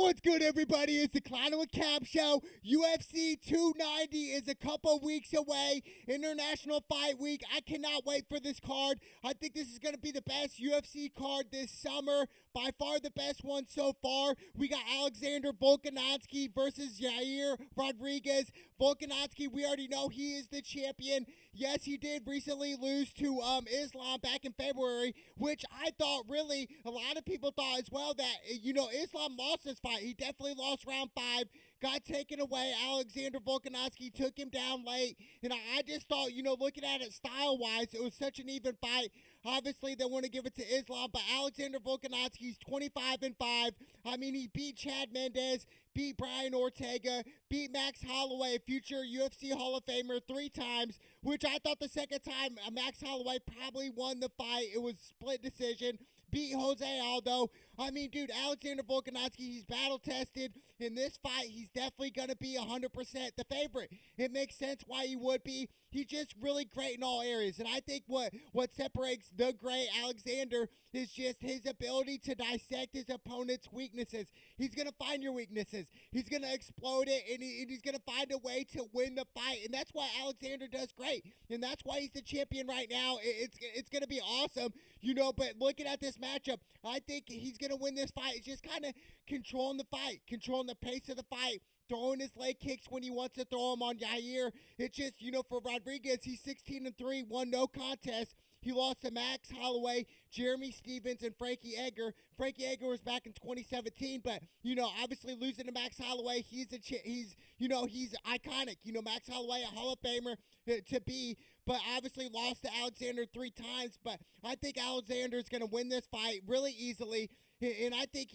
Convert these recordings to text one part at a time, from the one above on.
What's good, everybody? It's the Clown with Cap Show. UFC 290 is a couple weeks away. International Fight Week. I cannot wait for this card. I think this is going to be the best UFC card this summer. By far the best one so far. We got Alexander Volkanovski versus Yair Rodriguez. Volkanovski, we already know he is the champion. Yes, he did recently lose to Islam back in February, which I thought really, a lot of people thought as well that, Islam lost this fight. He definitely lost round 5, got taken away. Alexander Volkanovski took him down late, and I just thought, looking at it style-wise, it was such an even fight. Obviously, they want to give it to Islam, but Alexander Volkanovski's 25-5. I mean, he beat Chad Mendes, beat Brian Ortega, beat Max Holloway, future UFC Hall of Famer, 3 times, which I thought the second time Max Holloway probably won the fight. It was split decision. Beat Jose Aldo. I mean, dude, Alexander Volkanovski, he's battle-tested. In this fight, he's definitely going to be 100% the favorite. It makes sense why he would be. He's just really great in all areas. And I think what separates the great Alexander is just his ability to dissect his opponent's weaknesses. He's going to find your weaknesses. He's going to explode it, and he's going to find a way to win the fight. And that's why Alexander does great. And that's why he's the champion right now. It's going to be awesome, but looking at this matchup, I think he's going to win this fight. It's just kind of controlling the fight, controlling the pace of the fight, throwing his leg kicks when he wants to throw them on Yair. It's just, for Rodriguez, he's 16-3, won no contest. He lost to Max Holloway, Jeremy Stevens, and Frankie Edgar. Frankie Edgar was back in 2017, but, obviously losing to Max Holloway, he's iconic. Max Holloway, a Hall of Famer to be, but obviously lost to Alexander 3 times. But I think Alexander's going to win this fight really easily. And I think,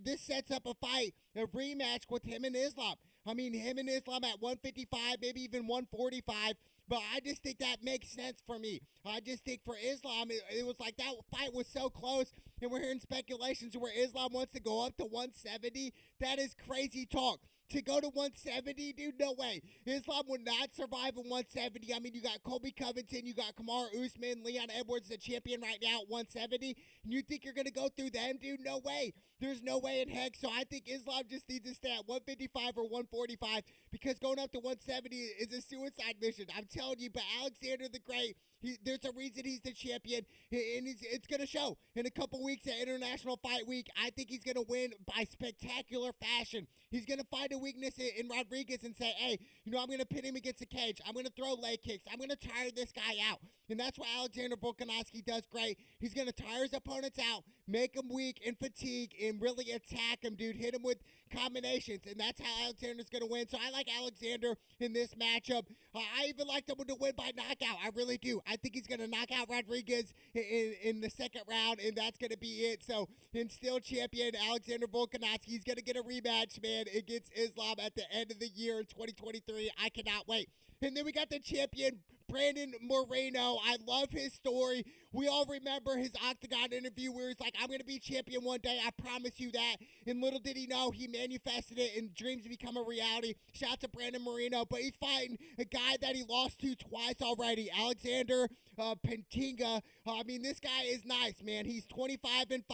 this sets up a fight, a rematch with him and Islam. I mean, him and Islam at 155, maybe even 145. But I just think that makes sense for me. I just think for Islam, it was like that fight was so close, and we're hearing speculations where Islam wants to go up to 170. That is crazy talk. To go to 170, dude, no way. Islam would not survive in 170. I mean, you got Colby Covington, you got Kamaru Usman, Leon Edwards, the champion right now at 170, and you think you're going to go through them, dude? No way. There's no way in heck. So I think Islam just needs to stay at 155 or 145 because going up to 170 is a suicide mission. I'm telling you, but Alexander the Great, there's a reason he's the champion, and it's going to show in a couple weeks at International Fight Week. I think he's going to win by spectacular fashion. He's going to find a weakness in Rodriguez and say, hey, I'm going to pin him against the cage. I'm going to throw leg kicks. I'm going to tire this guy out. And that's what Alexander Volkanovski does great. He's going to tire his opponents out, make them weak and fatigue, and really attack him, dude. Hit him with combinations, and that's how Alexander's going to win. So I like Alexander in this matchup. I even like him to win by knockout. I really do. I think he's going to knock out Rodriguez in the second round, and that's going to be it. So, in still champion, Alexander Volkanovski, he's going to get a rematch, man, against Islam at the end of the year in 2023. I cannot wait. And then we got the champion, Brandon Moreno. I love his story. We all remember his Octagon interview where he's like, I'm going to be champion one day. I promise you that. And little did he know, he manifested it and dreams become a reality. Shout out to Brandon Moreno. But he's fighting a guy that he lost to twice already, Alexander Pantinga. I mean, this guy is nice, man. He's 25-5.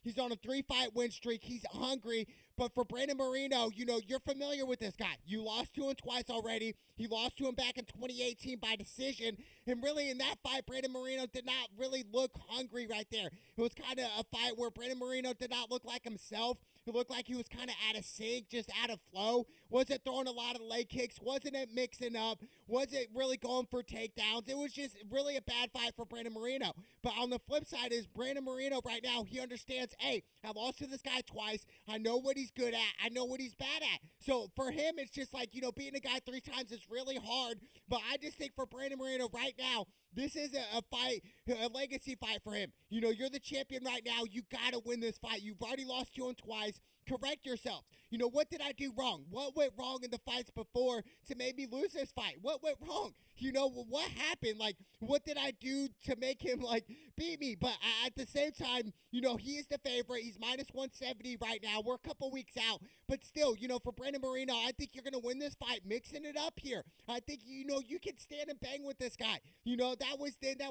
He's on a 3-fight win streak. He's hungry. But for Brandon Moreno, you're familiar with this guy. You lost to him twice already. He lost to him back in 2018 by decision. And really, in that fight, Brandon Moreno did not really look hungry right there. It was kind of a fight where Brandon Moreno did not look like himself. It looked like he was kind of out of sync, just out of flow. Wasn't throwing a lot of leg kicks. Wasn't it mixing up. Wasn't really going for takedowns. It was just really a bad fight for Brandon Moreno. But on the flip side is Brandon Moreno right now, he understands, hey, I lost to this guy twice. I know what he's good at. I know what he's bad at. So for him, it's just like, beating a guy 3 times is really hard. But I just think for Brandon Moreno right now, this is a fight, a legacy fight for him. You're the champion right now. You got to win this fight. You've already lost to him twice. Correct yourself. what did I do wrong? What went wrong in the fights before to make me lose this fight? What went wrong? What happened? Like, what did I do to make him, like, beat me? But at the same time, he is the favorite. He's minus 170 right now. We're a couple weeks out. But still, for Brandon Moreno, I think you're going to win this fight, mixing it up here. I think, you can stand and bang with this guy. That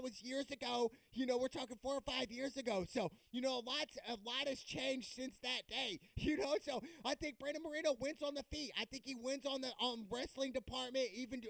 was years ago. We're talking 4 or 5 years ago. So, a lot has changed since that day. So I think Brandon Moreno wins on the feet. I think he wins on the wrestling department, even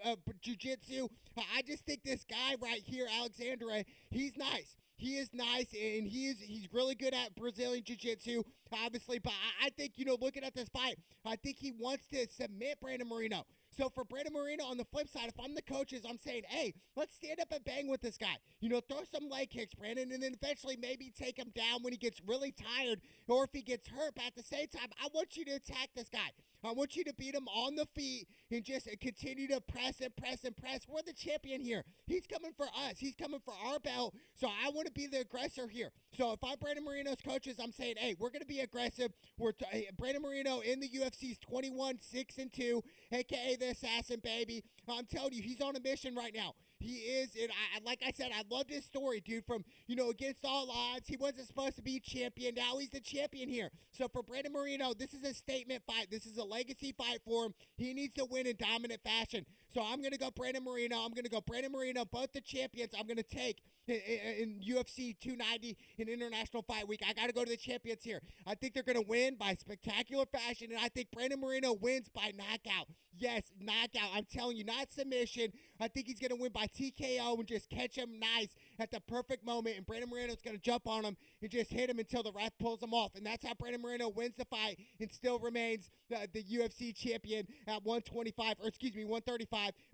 jiu-jitsu. I just think this guy right here, Alexandre, he's nice. He is nice, and he's really good at Brazilian Jiu-Jitsu, obviously. But I think, looking at this fight, I think he wants to submit Brandon Moreno. So for Brandon Moreno, on the flip side, if I'm the coaches, I'm saying, hey, let's stand up and bang with this guy. Throw some leg kicks, Brandon, and then eventually maybe take him down when he gets really tired or if he gets hurt. But at the same time, I want you to attack this guy. I want you to beat him on the feet and just continue to press and press and press. We're the champion here. He's coming for us. He's coming for our belt. So I want to be the aggressor here. So if I'm Brandon Moreno's coaches, I'm saying, hey, we're going to be aggressive. Brandon Moreno in the UFC's 21-6-2, a.k.a. the Assassin, baby. I'm telling you, he's on a mission right now. He is, and like I said, I love this story, dude, from, against all odds. He wasn't supposed to be champion. Now he's the champion here. So for Brandon Moreno, this is a statement fight. This is a legacy fight for him. He needs to win in dominant fashion. So I'm going to go Brandon Moreno. I'm going to go Brandon Moreno, both the champions. I'm going to take in UFC 290 in International Fight Week. I got to go to the champions here. I think they're going to win by spectacular fashion, and I think Brandon Moreno wins by knockout. Yes, knockout. I'm telling you, not submission. I think he's going to win by TKO and just catch him nice at the perfect moment, and Brandon Moreno's going to jump on him and just hit him until the ref pulls him off, and that's how Brandon Moreno wins the fight and still remains the UFC champion at 135.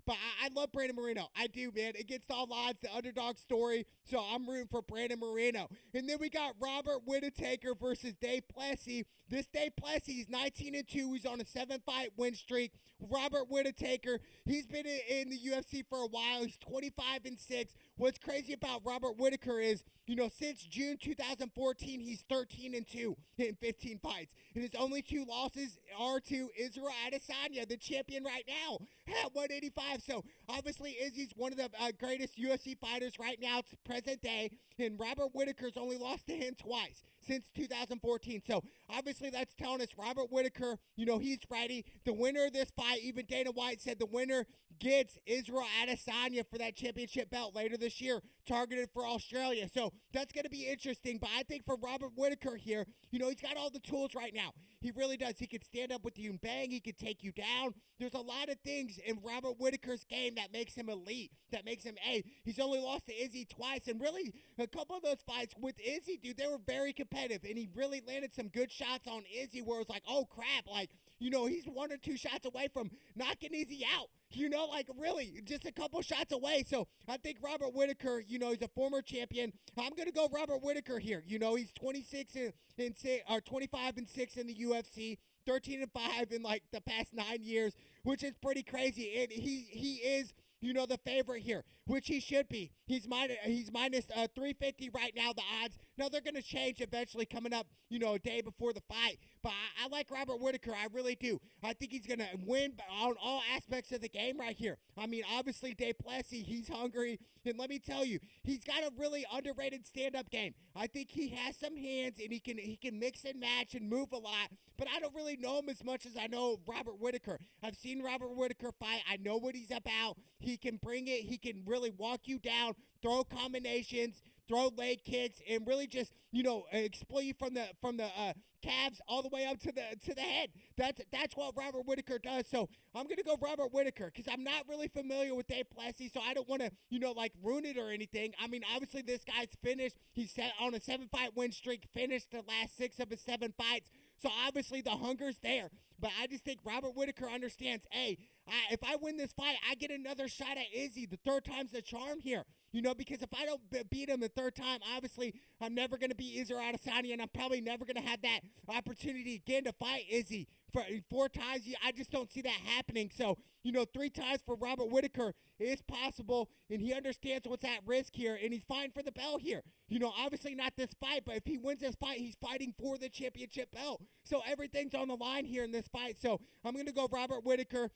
But I love Brandon Moreno. I do, man. Against all odds, the underdog story, so I'm rooting for Brandon Moreno. And then we got Robert Whittaker versus Dave Plessis. This Dave Plessis, he's 19-2. He's on a 7-fight win streak. Robert Whittaker, he's been in the UFC for a while. He's 25-6. What's crazy about Robert Whittaker is, since June 2014, he's 13-2 in 15 fights. And his only 2 losses are to Israel Adesanya, the champion right now, at 185. So, obviously, Izzy's one of the greatest UFC fighters right now to present day. And Robert Whittaker's only lost to him twice since 2014. So, obviously, that's telling us Robert Whittaker, he's ready. The winner of this fight, even Dana White said the winner gets Israel Adesanya for that championship belt later this year, targeted for Australia. So, that's going to be interesting. But I think for Robert Whittaker here, he's got all the tools right now. He really does. He could stand up with you and bang. He could take you down. There's a lot of things in Robert Whittaker's game that makes him elite, that makes him, he's only lost to Izzy twice. And really, a couple of those fights with Izzy, dude, they were very competitive. And he really landed some good shots on Izzy where it was like, oh, crap. Like, he's 1 or 2 shots away from knocking Izzy out. Really, just a couple shots away. So I think Robert Whittaker, he's a former champion. I'm gonna go Robert Whittaker here. He's 25-6 in the UFC, 13-5 in like the past 9 years, which is pretty crazy. And he is, the favorite here, which he should be. He's minus 350 right now, the odds. Now, they're going to change eventually coming up, a day before the fight. But I like Robert Whittaker. I really do. I think he's going to win on all aspects of the game right here. I mean, obviously, Dave Plessis, he's hungry. And let me tell you, he's got a really underrated stand-up game. I think he has some hands, and he can mix and match and move a lot. But I don't really know him as much as I know Robert Whittaker. I've seen Robert Whittaker fight. I know what he's about. He can bring it. He can really walk you down, throw combinations, throw leg kicks, and really just, exploit you from the calves all the way up to the head. That's what Robert Whittaker does. So I'm gonna go Robert Whittaker because I'm not really familiar with Dave Plessis, so I don't want to, ruin it or anything. I mean, obviously this guy's finished. He's set on a 7-fight win streak, finished the last 6 of his 7 fights. So obviously the hunger's there. But I just think Robert Whittaker understands, if I win this fight, I get another shot at Izzy. The 3rd time's the charm here. Because if I don't beat him the 3rd time, obviously I'm never going to beat Israel Adesanya, and I'm probably never going to have that opportunity again to fight Izzy for 4 times. I just don't see that happening. So, 3 times for Robert Whitaker is possible, and he understands what's at risk here, and he's fighting for the belt here. Obviously not this fight, but if he wins this fight, he's fighting for the championship belt. So everything's on the line here in this fight. So I'm going to go Robert Whitaker.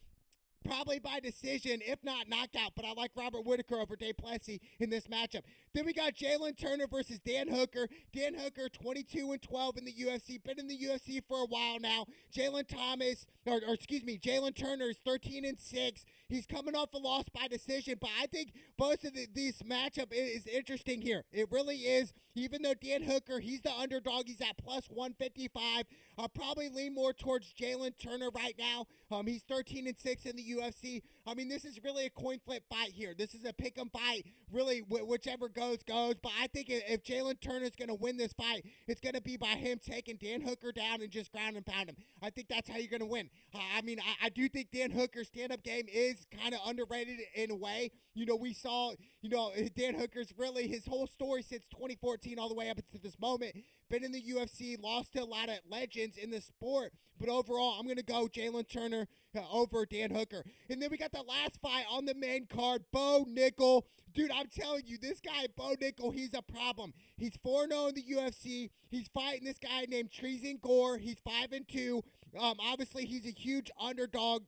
Probably by decision, if not knockout, but I like Robert Whitaker over Du Plessis in this matchup. Then we got Jalen Turner versus Dan Hooker. Dan Hooker, 22-12 in the UFC, been in the UFC for a while now. Jalen Turner is 13-6. He's coming off a loss by decision, but I think both of these matchup is interesting here. It really is. Even though Dan Hooker, he's the underdog, he's at plus 155. I'll probably lean more towards Jalen Turner right now. He's 13-6 in the UFC. I mean, this is really a coin flip fight here. This is a pick 'em fight. Really, whichever goes. But I think if Jalen Turner's going to win this fight, it's going to be by him taking Dan Hooker down and just ground and pound him. I think that's how you're going to win. I do think Dan Hooker's stand-up game is kind of underrated in a way. We saw, Dan Hooker's really his whole story since 2014 all the way up until this moment. Been in the UFC, lost to a lot of legends in the sport. But overall, I'm going to go Jalen Turner over Dan Hooker. And then we got the last fight on the main card, Bo Nickal. Dude, I'm telling you, this guy, Bo Nickal, he's a problem. He's 4-0 in the UFC. He's fighting this guy named Treason Gore. He's 5-2. Obviously, he's a huge underdog.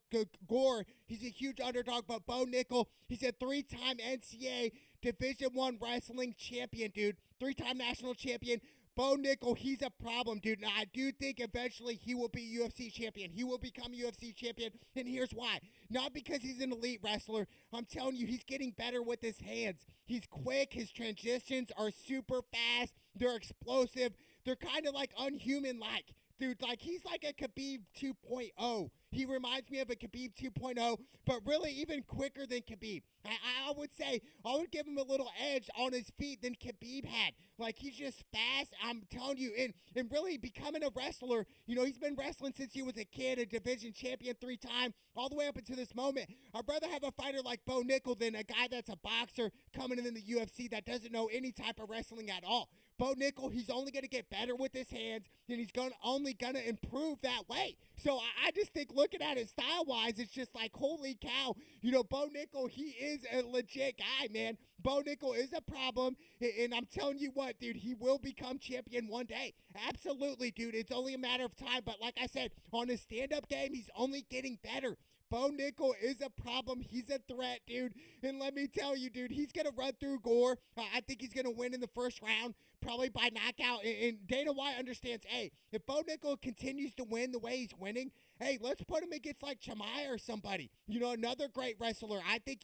Gore, he's a huge underdog. But Bo Nickal, he's a 3-time NCAA Division I wrestling champion, dude. 3-time national champion. Bo Nickal, he's a problem, dude. And I do think eventually he will be UFC champion. He will become UFC champion, and here's why. Not because he's an elite wrestler. I'm telling you, he's getting better with his hands. He's quick. His transitions are super fast. They're explosive. They're kind of like unhuman-like. Dude, he's like a Khabib 2.0. He reminds me of a Khabib 2.0, but really even quicker than Khabib. I would say I would give him a little edge on his feet than Khabib had. He's just fast. I'm telling you, and really becoming a wrestler, he's been wrestling since he was a kid, a division champion 3 times, all the way up until this moment. I'd rather have a fighter like Bo Nickal than a guy that's a boxer coming in the UFC that doesn't know any type of wrestling at all. Bo Nickal, he's only going to get better with his hands, and he's only going to improve that way. So I just think looking at it style-wise, it's just like, holy cow. Bo Nickal, he is a legit guy, man. Bo Nickal is a problem, and I'm telling you what, dude, he will become champion one day. Absolutely, dude. It's only a matter of time, but like I said, on his stand-up game, he's only getting better. Bo Nickal is a problem. He's a threat, dude. And let me tell you, dude, he's going to run through Gore. I think he's going to win in the first round, probably by knockout. And Dana White understands, hey, if Bo Nickal continues to win the way he's winning, hey, let's put him against like Chimaev or somebody. Another great wrestler. I think,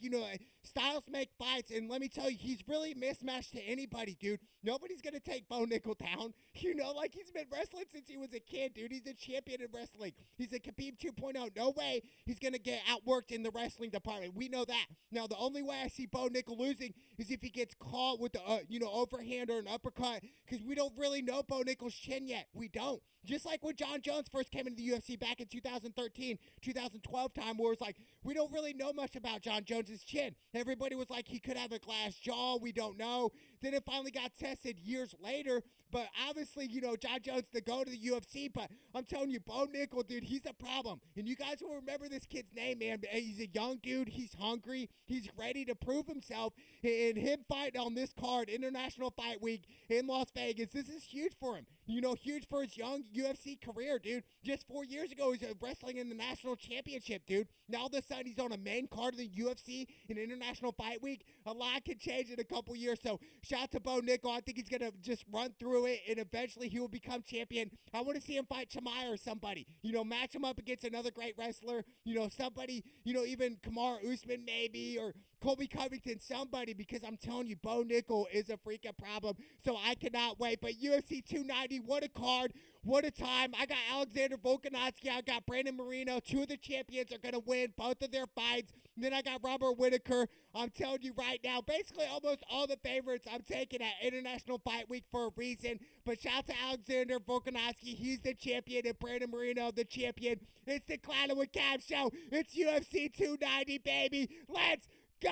styles make fights. And let me tell you, he's really mismatched to anybody, dude. Nobody's going to take Bo Nickal down. He's been wrestling since he was a kid, dude. He's a champion in wrestling. He's a Khabib 2.0. No way he's going to get outworked in the wrestling department. We know that. Now, the only way I see Bo Nickal losing is if he gets caught with the, overhand or an uppercut, because we don't really know Bo Nickal's chin yet. We don't. Just like when John Jones first came into the UFC back in 2013, 2012 time, where it's like, we don't really know much about John Jones's chin. Everybody was like, he could have a glass jaw. We don't know. Then it finally got tested years later. But obviously, John Jones to go to the UFC. But I'm telling you, Bo Nickal, dude, he's a problem. And you guys will remember this kid's name, man. He's a young dude. He's hungry. He's ready to prove himself. And him fighting on this card, International Fight Week in Las Vegas, this is huge for him. Huge for his young UFC career, dude. Just 4 years ago, he was wrestling in the national championship, dude. Now all of a sudden, he's on a main card of the UFC in International Fight Week. A lot can change in a couple years. So shout out to Bo Nickal. I think he's going to just run through it, and eventually he will become champion. I want to see him fight Chimaev or somebody. Match him up against another great wrestler. Somebody, even Kamaru Usman maybe, or Colby Covington, somebody, because I'm telling you, Bo Nickal is a freaking problem. So I cannot wait. But UFC 290, what a card. What a time. I got Alexander Volkanovski. I got Brandon Moreno. 2 of the champions are going to win both of their fights. And then I got Robert Whitaker. I'm telling you right now, basically almost all the favorites I'm taking at International Fight Week for a reason. But shout out to Alexander Volkanovski. He's the champion, and Brandon Moreno, the champion. It's the Clown with Cam show. It's UFC 290, baby. Let's go!